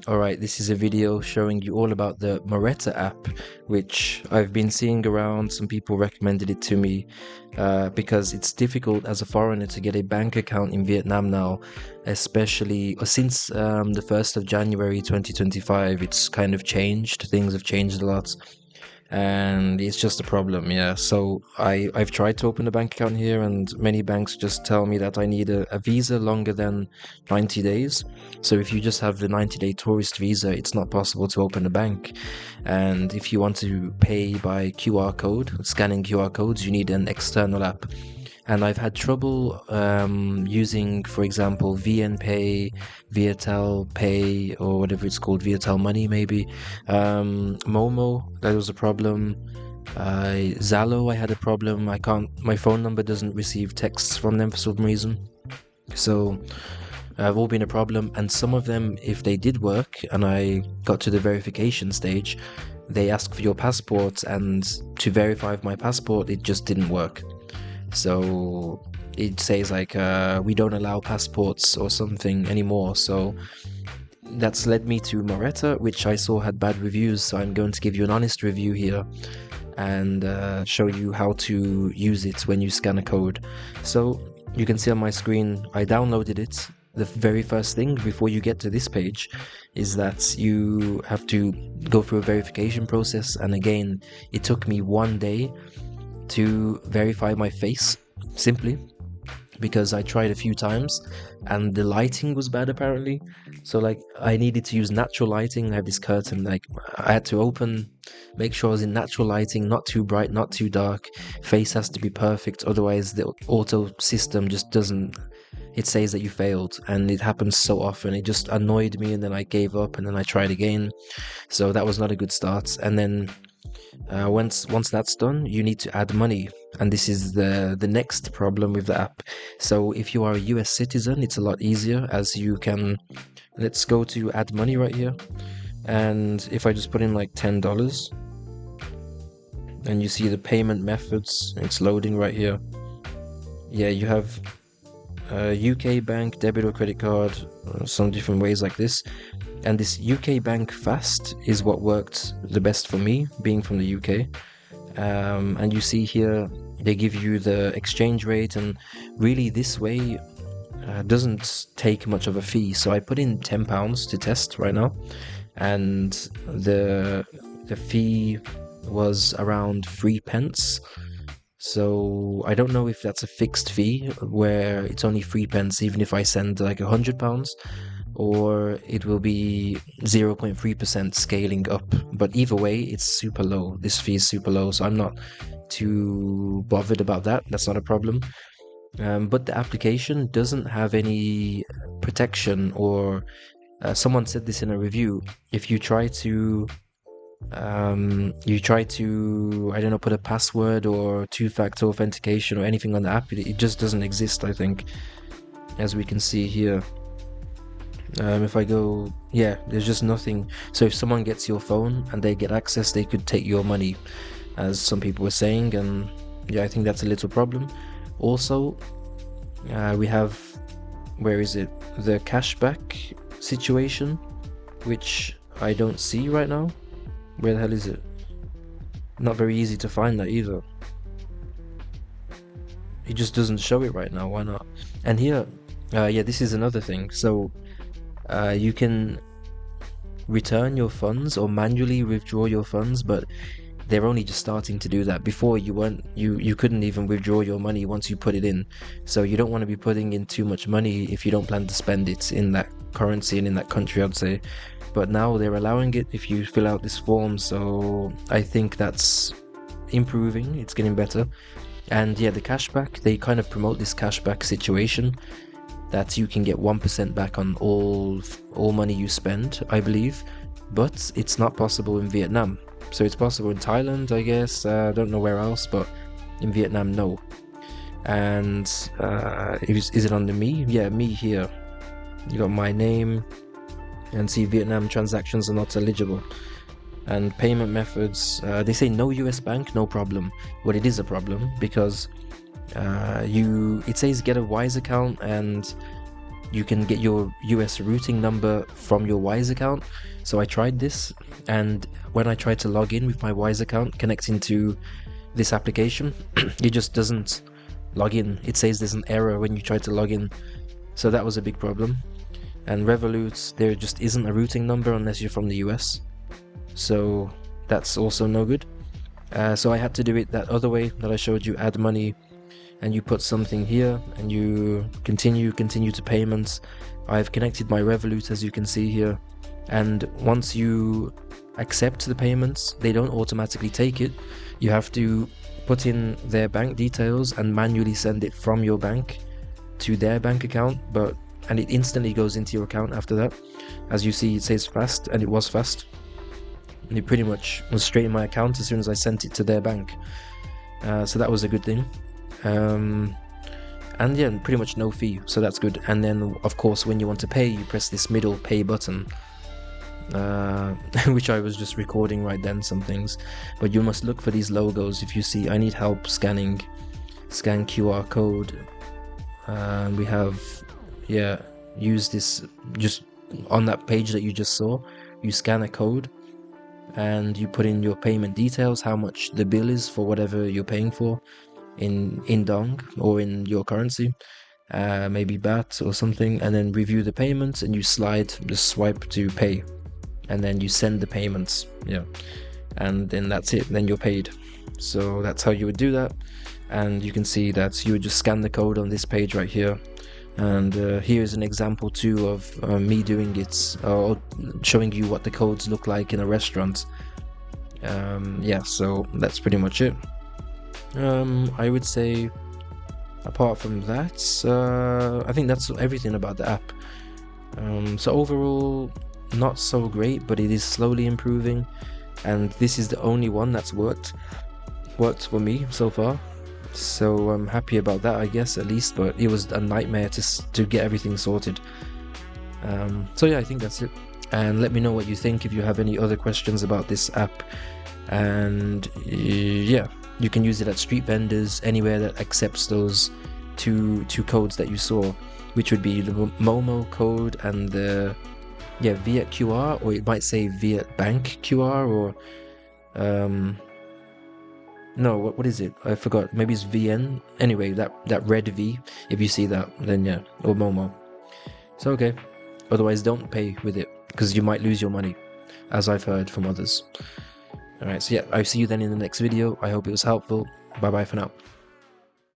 Alright, this is a video showing you all about the Moreta app, which I've been seeing around. Some people recommended it to me because it's difficult as a foreigner to get a bank account in Vietnam now, especially since the 1st of January 2025. It's kind of changed. Things have changed a lot, and it's just a problem. Yeah, so I've tried to open a bank account here, and many banks just tell me that I need a visa longer than 90 days. So if you just have the 90-day tourist visa, it's not possible to open a bank. And if you want to pay by QR code, scanning QR codes, you need an external app. And I've had trouble using, for example, VNPay, Viettel Pay, or whatever it's called, Viettel Money maybe. Momo, that was a problem. Zalo, I had a problem. My phone number doesn't receive texts from them for some reason. So have all been a problem. And some of them, if they did work and I got to the verification stage, they ask for your passport, and to verify my passport, it just didn't work. So it says like we don't allow passports or something anymore. So that's led me to Moreta, which I saw had bad reviews. So I'm going to give you an honest review here and show you how to use it when you scan a code. So you can see on my screen, I downloaded it. The very first thing before you get to this page is that you have to go through a verification process. And again, it took me 1 day to verify my face, simply because I tried a few times and the lighting was bad apparently. So like I needed to use natural lighting. I have this curtain, like I had to make sure I was in natural lighting, not too bright, not too dark. Face has to be perfect, otherwise the auto system just doesn't, it says that you failed. And it happens so often, it just annoyed me, and then I gave up and then I tried again. So that was not a good start. And then once that's done, you need to add money, and this is the next problem with the app. So if you are a US citizen, it's a lot easier, as you can, let's go to add money right here, and if I just put in like $10, and you see the payment methods, it's loading right here. Yeah, you have UK bank, debit or credit card, some different ways like this. And this UK Bank Fast is what worked the best for me, being from the UK. And you see here, they give you the exchange rate, and really this way doesn't take much of a fee. So I put in £10 to test right now, and the fee was around 3 pence. So I don't know if that's a fixed fee where it's only 3 pence even if I send like £100, or it will be 0.3% scaling up. But either way, it's super low. This fee is super low, so I'm not too bothered about that. That's not a problem. But the application doesn't have any protection, or someone said this in a review. If you try to I don't know, put a password or two-factor authentication or anything on the app, it just doesn't exist, I think, as we can see here. If I go, yeah, there's just nothing. So if someone gets your phone and they get access, they could take your money, as some people were saying. And yeah, I think that's a little problem. Also, we have, where is it, the cashback situation, which I don't see right now. Where the hell is it? Not very easy to find that either. It just doesn't show it right now. Why not? And here, yeah, this is another thing. So you can return your funds or manually withdraw your funds, but they're only just starting to do that. Before, you couldn't even withdraw your money once you put it in. So you don't want to be putting in too much money if you don't plan to spend it in that currency and in that country, I'd say. But now they're allowing it if you fill out this form, so I think that's improving. It's getting better. And yeah, the cashback, they kind of promote this cashback situation that you can get 1% back on all money you spend, I believe. But it's not possible in Vietnam. So it's possible in Thailand, I guess. I don't know where else, but in Vietnam, no. And is it under me? Yeah, me here. You got my name, and see Vietnam transactions are not eligible. And payment methods, they say no US bank, no problem. But it is a problem because it says get a Wise account, and you can get your US routing number from your Wise account. So I tried this, and when I tried to log in with my Wise account connecting to this application, it just doesn't log in. It says there's an error when you try to log in. So that was a big problem. And Revolut, there just isn't a routing number unless you're from the US. So that's also no good. So I had to do it that other way that I showed you, add money, and you put something here, and you continue to payments. I've connected my Revolut, as you can see here, and once you accept the payments, they don't automatically take it. You have to put in their bank details and manually send it from your bank to their bank account, and it instantly goes into your account after that. As you see, it says fast, and it was fast. And it pretty much was straight in my account as soon as I sent it to their bank. So that was a good thing. And yeah, pretty much no fee, so that's good. And then of course when you want to pay, you press this middle pay button, which I was just recording right then, some things. But you must look for these logos. If you see I need help scan QR code, we have, yeah, use this, just on that page that you just saw, you scan a code and you put in your payment details, how much the bill is for whatever you're paying for in dong or in your currency, maybe baht or something, and then review the payments, and you just swipe to pay, and then you send the payments, yeah, and then that's it, then you're paid. So that's how you would do that. And you can see that you would just scan the code on this page right here. And here's an example too of me doing it, or showing you what the codes look like in a restaurant. Yeah, so that's pretty much it. I would say, apart from that, I think that's everything about the app. So overall, not so great, but it is slowly improving, and this is the only one that's worked for me so far. So I'm happy about that, I guess, at least, but it was a nightmare to get everything sorted. So yeah, I think that's it. And let me know what you think if you have any other questions about this app. And yeah, you can use it at street vendors, anywhere that accepts those two codes that you saw, which would be the Momo code and the Viet QR, or it might say Viet Bank QR, or no, what is it? I forgot. Maybe it's VN. Anyway, that red V. If you see that, then yeah, or Momo. So okay. Otherwise, don't pay with it, because you might lose your money, as I've heard from others. Alright, so yeah, I'll see you then in the next video. I hope it was helpful. Bye bye for now.